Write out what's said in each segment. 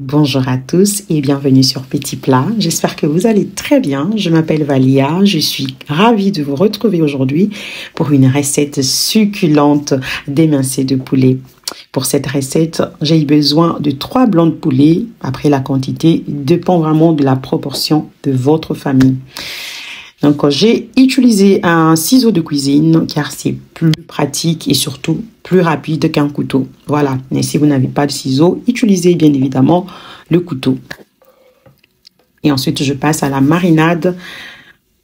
Bonjour à tous et bienvenue sur Petit Plat. J'espère que vous allez très bien. Je m'appelle Valia. Je suis ravie de vous retrouver aujourd'hui pour une recette succulente d'émincé de poulet. Pour cette recette, j'ai eu besoin de 3 blancs de poulet. Après, la quantité dépend vraiment de la proportion de votre famille. Donc, j'ai utilisé un ciseau de cuisine car c'est plus pratique et surtout plus rapide qu'un couteau. Voilà. Mais si vous n'avez pas de ciseau, utilisez bien évidemment le couteau. Et ensuite, je passe à la marinade.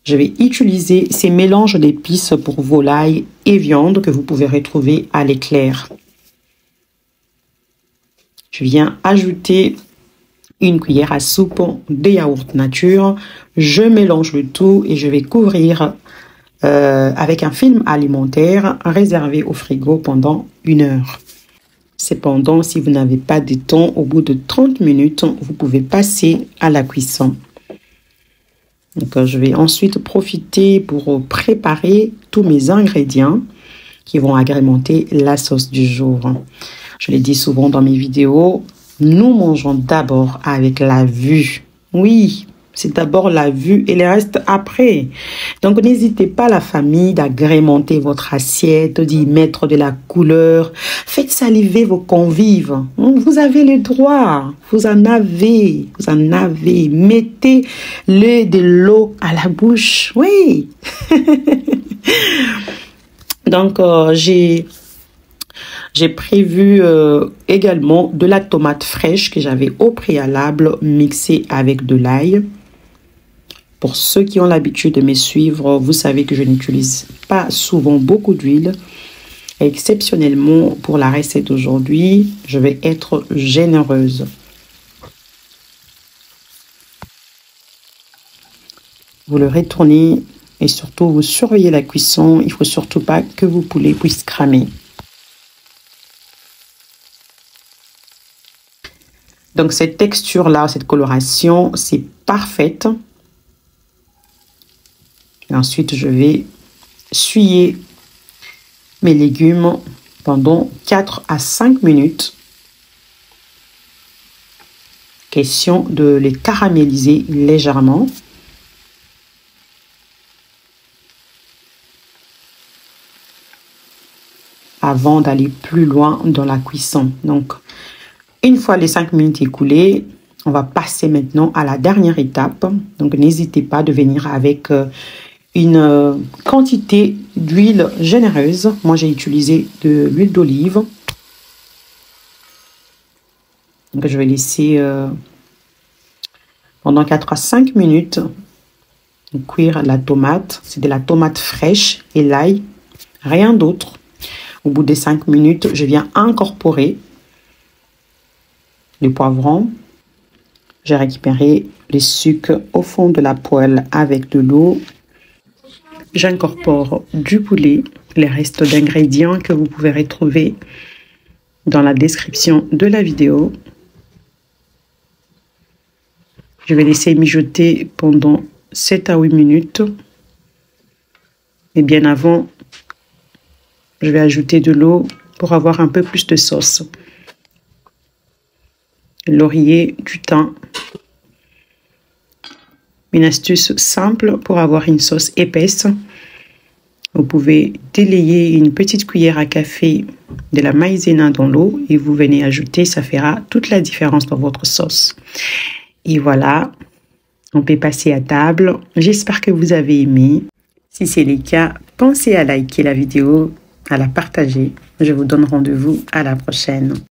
Je vais utiliser ces mélanges d'épices pour volaille et viande que vous pouvez retrouver à l'éclair. Je viens ajouter une cuillère à soupe de yaourt nature. Je mélange le tout et je vais couvrir avec un film alimentaire réservé au frigo pendant 1 heure. Cependant, si vous n'avez pas de temps, au bout de 30 minutes, vous pouvez passer à la cuisson. Donc, je vais ensuite profiter pour préparer tous mes ingrédients qui vont agrémenter la sauce du jour. Je le dis souvent dans mes vidéos, nous mangeons d'abord avec la vue. Oui, c'est d'abord la vue et le reste après. Donc, n'hésitez pas, la famille, d'agrémenter votre assiette, d'y mettre de la couleur. Faites saliver vos convives. Vous avez le droit. Vous en avez. Mettez-le de l'eau à la bouche. Oui. Donc, j'ai prévu également de la tomate fraîche que j'avais au préalable mixée avec de l'ail. Pour ceux qui ont l'habitude de me suivre, vous savez que je n'utilise pas souvent beaucoup d'huile. Exceptionnellement, pour la recette d'aujourd'hui, je vais être généreuse. Vous le retournez et surtout, vous surveillez la cuisson. Il ne faut surtout pas que vos poulets puissent cramer. Donc, cette texture-là, cette coloration, c'est parfaite. Et ensuite, je vais essuyer mes légumes pendant 4 à 5 minutes. Question de les caraméliser légèrement. Avant d'aller plus loin dans la cuisson. Donc, une fois les 5 minutes écoulées, on va passer maintenant à la dernière étape. Donc, n'hésitez pas de venir avec une quantité d'huile généreuse. Moi, j'ai utilisé de l'huile d'olive. Donc, je vais laisser pendant 4 à 5 minutes cuire la tomate. C'est de la tomate fraîche et l'ail, rien d'autre. Au bout des 5 minutes, je viens incorporer le poivron. J'ai récupéré les sucres au fond de la poêle avec de l'eau. J'incorpore du poulet, les restes d'ingrédients que vous pouvez retrouver dans la description de la vidéo. Je vais laisser mijoter pendant 7 à 8 minutes. Et bien avant, je vais ajouter de l'eau pour avoir un peu plus de sauce. Laurier, du thym. Une astuce simple pour avoir une sauce épaisse. Vous pouvez délayer une petite cuillère à café de la maïzena dans l'eau et vous venez ajouter, ça fera toute la différence dans votre sauce. Et voilà, on peut passer à table. J'espère que vous avez aimé. Si c'est le cas, pensez à liker la vidéo, à la partager. Je vous donne rendez-vous à la prochaine.